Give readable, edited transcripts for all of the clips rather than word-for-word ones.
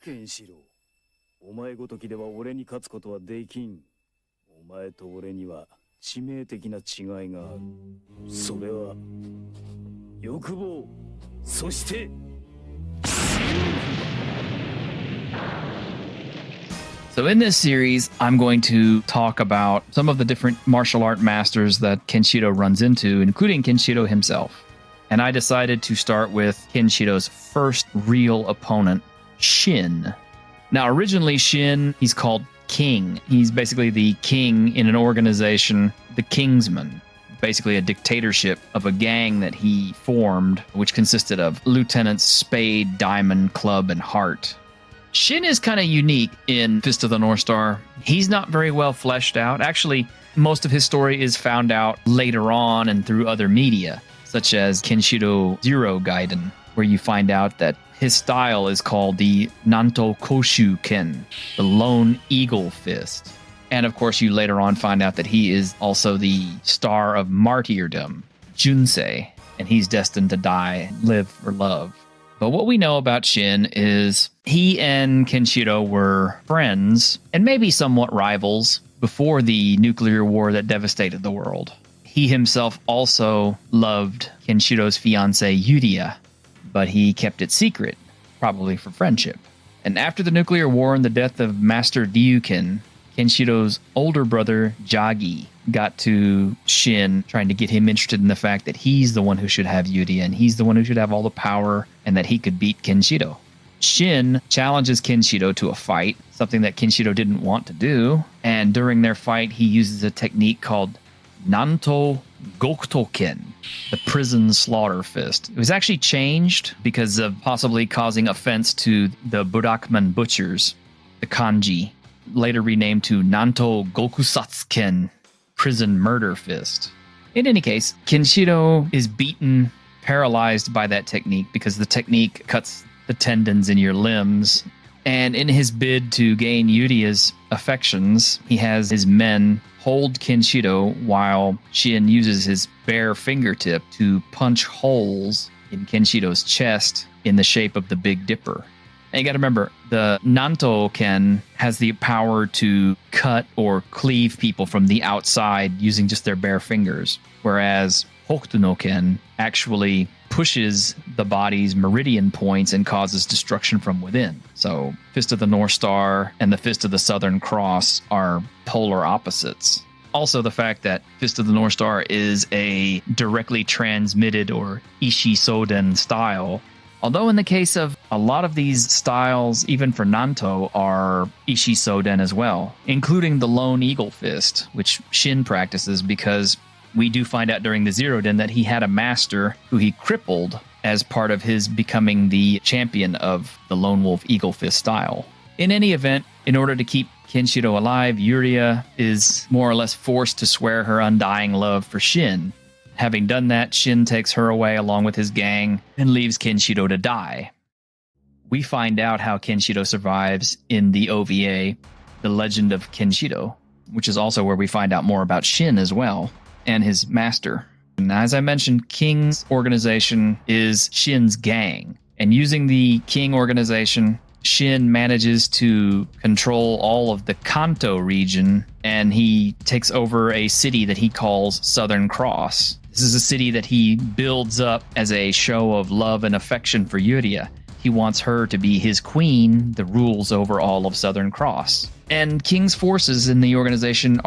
ケンシロウ、お前ごときでは俺に勝つことはできん。お前と俺には致命的な違いがある。それは欲望、そしてSo in this series, I'm going to talk about some of the different martial art masters that Kenshiro runs into, including Kenshiro himself. And I decided to start with Kenshiro's first real opponent, Shin. Now, originally Shin, he's called King. He's basically the king in an organization, the Kingsman. Basically a dictatorship of a gang that he formed, which consisted of Lieutenants Spade, Diamond, Club, and Heart. Shin is kind of unique in Fist of the North Star. He's not very well fleshed out. Actually, most of his story is found out later on and through other media, such as Kenshiro Zero Gaiden, where you find out that his style is called the Nanto Koshu Ken, the Lone Eagle Fist. And of course, you later on find out that he is also the star of martyrdom, Junsei, and he's destined to die, live, or love. But what we know about Shin is he and Kenshiro were friends and maybe somewhat rivals before the nuclear war that devastated the world. He himself also loved Kenshiro's fiancée Yuria, but he kept it secret, probably for friendship. And after the nuclear war and the death of Master Ryukin, Kenshiro's older brother Jagi got to Shin, trying to get him interested in the fact that he's the one who should have Yuria and he's the one who should have all the power and that he could beat Kenshiro. Shin challenges Kenshiro to a fight, something that Kenshiro didn't want to do. And during their fight, he uses a technique called Nanto Gokutoken, the prison slaughter fist. It was actually changed because of possibly causing offense to the Burakman butchers, the kanji, later renamed to Nanto Gokusatsuken, prison murder fist. In any case, Kenshiro is beaten, paralyzed by that technique because the technique cuts the tendons in your limbs. And in his bid to gain Yuria's affections, he has his men hold Kenshiro while Shin uses his bare fingertip to punch holes in Kenshiro's chest in the shape of the Big Dipper. And you got to remember, the Nanto Ken has the power to cut or cleave people from the outside using just their bare fingers, whereas Hokuto no Ken actually pushes the body's meridian points and causes destruction from within. So Fist of the North Star and the Fist of the Southern Cross are polar opposites. Also, the fact that Fist of the North Star is a directly transmitted or Ishi-Soden style. Although in the case of a lot of these styles, even for Nanto, are Ishi-Soden as well, including the Lone Eagle Fist, which Shin practices because we do find out during the Zero Den that he had a master who he crippled as part of his becoming the champion of the Lone Wolf Eagle Fist style. In any event, in order to keep Kenshiro alive, Yuria is more or less forced to swear her undying love for Shin. Having done that, Shin takes her away along with his gang and leaves Kenshiro to die. We find out how Kenshiro survives in the OVA, The Legend of Kenshiro, which is also where we find out more about Shin as well, and his master. And as I mentioned, King's Organization is Shin's gang. And using the King Organization, Shin manages to control all of the Kanto region, and he takes over a city that he calls Southern Cross. This is a city that he builds up as a show of love and affection for Yuria. He wants her to be his queen that rules over all of Southern Cross. And King's forces in the organization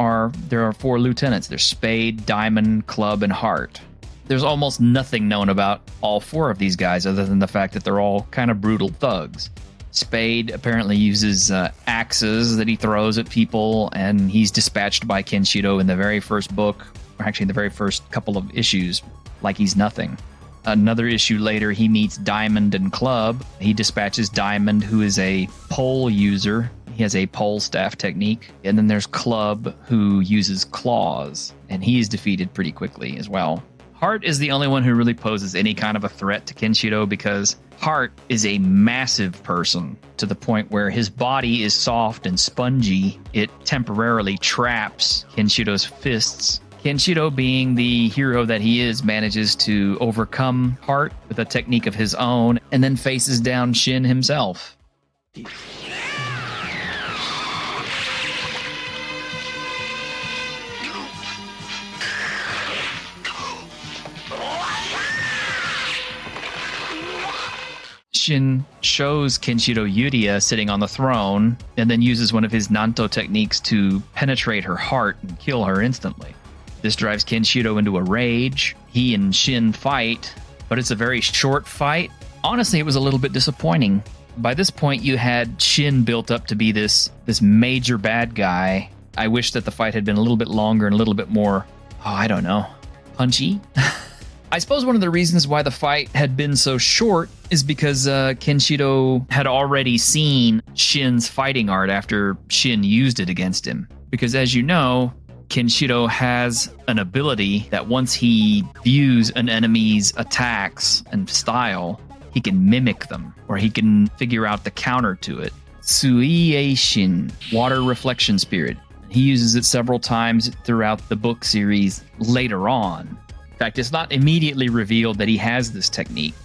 there are 4 lieutenants. There's Spade, Diamond, Club, and Heart. There's almost nothing known about all 4 of these guys other than the fact that they're all kind of brutal thugs. Spade apparently uses axes that he throws at people, and he's dispatched by Kenshiro in the very first book, or actually the very first couple of issues, like he's nothing. Another issue later, he meets Diamond and Club. He dispatches Diamond, who is a pole user. He has a pole staff technique. And then there's Club, who uses claws, and he is defeated pretty quickly as well. Heart is the only one who really poses any kind of a threat to Kenshiro because Heart is a massive person to the point where his body is soft and spongy. It temporarily traps Kenshiro's fists. Kenshiro, being the hero that he is, manages to overcome Heart with a technique of his own and then faces down Shin himself. Shin shows Kenshiro Yuria sitting on the throne and then uses one of his Nanto techniques to penetrate her heart and kill her instantly. This drives Kenshiro into a rage. He and Shin fight, but it's a very short fight. Honestly, it was a little bit disappointing. By this point, you had Shin built up to be this major bad guy. I wish that the fight had been a little bit longer and a little bit more, punchy. I suppose one of the reasons why the fight had been so short is because Kenshiro had already seen Shin's fighting art after Shin used it against him. Because as you know, Kenshiro has an ability that once he views an enemy's attacks and style, he can mimic them, or he can figure out the counter to it. Suie Shin, Water Reflection Spirit. He uses it several times throughout the book series later on. In fact, it's not immediately revealed that he has this technique.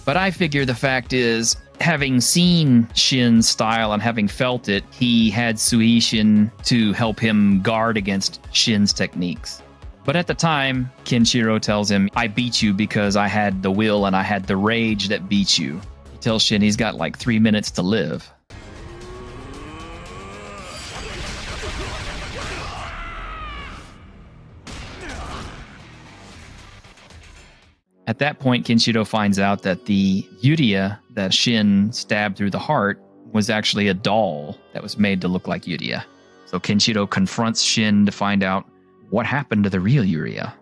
But I figure the fact is, having seen Shin's style and having felt it, he had Suishin to help him guard against Shin's techniques. But at the time, Kenshiro tells him, I beat you because I had the will and I had the rage that beat you. He tells Shin he's got like 3 minutes to live. At that point, Kenshiro finds out that the Yuria that Shin stabbed through the heart was actually a doll that was made to look like Yuria. So Kenshiro confronts Shin to find out what happened to the real Yuria.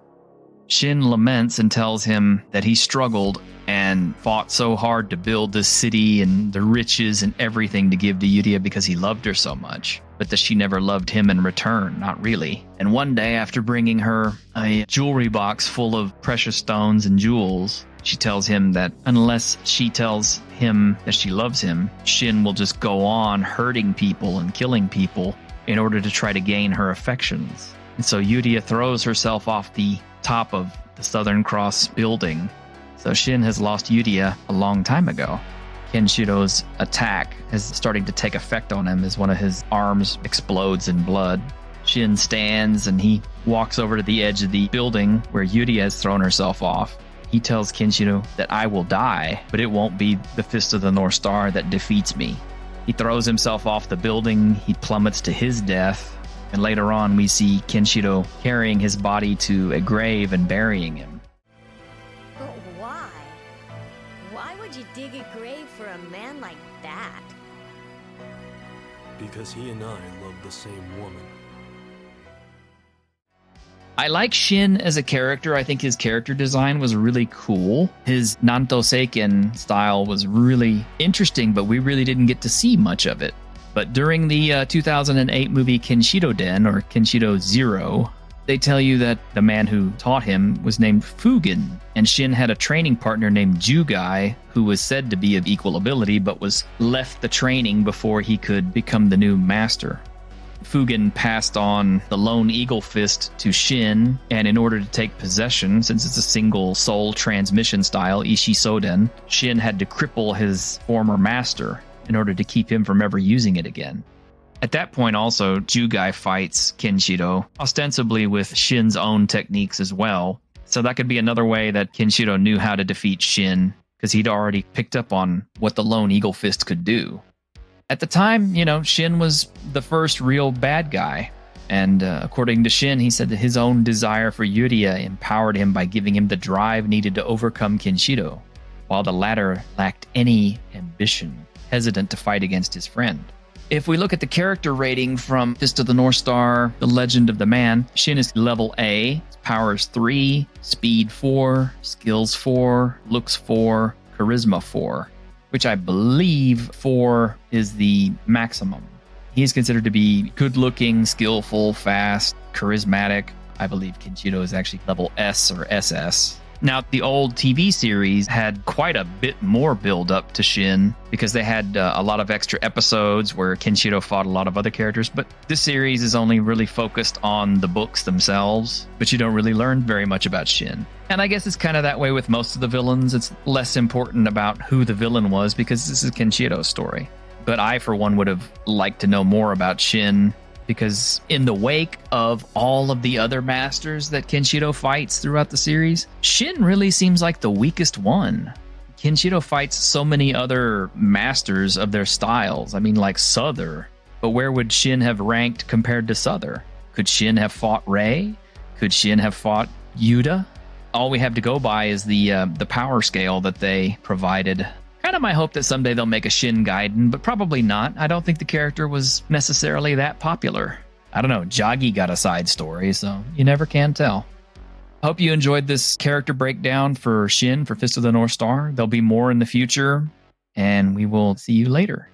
Shin laments and tells him that he struggled and fought so hard to build this city and the riches and everything to give to Yuria because he loved her so much, but that she never loved him in return, not really. And one day, after bringing her a jewelry box full of precious stones and jewels, she tells him that unless she tells him that she loves him, Shin will just go on hurting people and killing people in order to try to gain her affections. And so Yuria throws herself off the top of the Southern Cross building. So Shin has lost Yuria a long time ago. Kenshiro's attack is starting to take effect on him as one of his arms explodes in blood. Shin stands and he walks over to the edge of the building where Yuria has thrown herself off. He tells Kenshiro that I will die, but it won't be the Fist of the North Star that defeats me. He throws himself off the building, he plummets to his death, and later on we see Kenshiro carrying his body to a grave and burying him. But why? Why would you dig a grave for a man like that? Because he and I love the same woman. I like Shin as a character. I think his character design was really cool. His Nanto Seiken style was really interesting, but we really didn't get to see much of it. But during the 2008 movie Kenshiro Den, or Kenshiro Zero, they tell you that the man who taught him was named Fugen, and Shin had a training partner named Jugai, who was said to be of equal ability, but was left the training before he could become the new master. Fugen passed on the Lone Eagle Fist to Shin, and in order to take possession, since it's a single soul transmission style, Ishi Soden, Shin had to cripple his former master in order to keep him from ever using it again. At that point also, Jugai fights Kenshiro, ostensibly with Shin's own techniques as well. So that could be another way that Kenshiro knew how to defeat Shin, because he'd already picked up on what the Lone Eagle Fist could do. At the time, Shin was the first real bad guy. And according to Shin, he said that his own desire for Yuria empowered him by giving him the drive needed to overcome Kenshiro, while the latter lacked any ambition, hesitant to fight against his friend. If we look at the character rating from Fist of the North Star, The Legend of the Man, Shin is level A, powers 3, speed 4, skills 4, looks 4, charisma 4, which I believe 4 is the maximum. He's considered to be good-looking, skillful, fast, charismatic. I believe Kenshiro is actually level S or SS. Now, the old TV series had quite a bit more build-up to Shin because they had a lot of extra episodes where Kenshiro fought a lot of other characters, but this series is only really focused on the books themselves, but you don't really learn very much about Shin. And I guess it's kind of that way with most of the villains. It's less important about who the villain was because this is Kenshiro's story. But I, for one, would have liked to know more about Shin, because in the wake of all of the other masters that Kenshiro fights throughout the series, Shin really seems like the weakest one. Kenshiro fights so many other masters of their styles. I mean, like Souther. But where would Shin have ranked compared to Souther? Could Shin have fought Rei? Could Shin have fought Yuta? All we have to go by is the power scale that they provided. Kind of my hope that someday they'll make a Shin Gaiden, but probably not. I don't think the character was necessarily that popular. I don't know, Jagi got a side story, so you never can tell. I hope you enjoyed this character breakdown for Shin for Fist of the North Star. There'll be more in the future, and we will see you later.